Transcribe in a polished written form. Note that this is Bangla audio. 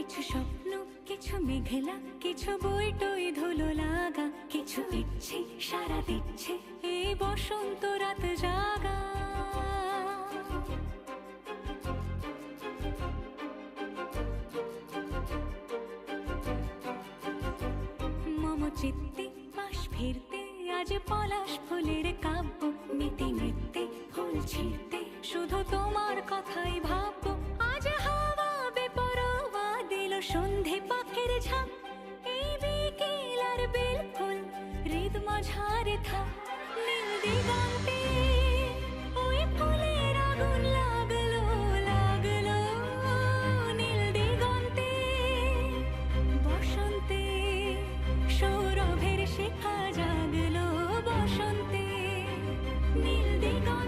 কিছু স্বপ্ন, কিছু মেঘলা, কিছু বই টই ধুলো লাগা, কিছু ইচ্ছে সারা দিচ্ছে এই বসন্ত রাত জাগা। মম চিত্তে পাশ ফিরতে আজ পলাশ ফুলের কাব্য, নিতে নৃত্যে ফুল ছিঁড়তে শুধু তোমার কথাই ভাববো। আজ হাওয়া বেপরোয়া দিল সন্ধে পাখির ঝাঁক, এই বিকেল আর বেল ফুল হৃদ মাঝারে থাক। নীল দিগন্তে ওই ফুলের আগুন লাগলো লাগলো, নীল দিগন্তে বসন্তে সৌরভের শিখা জাগলো বসন্তে। নীল দিগন্তে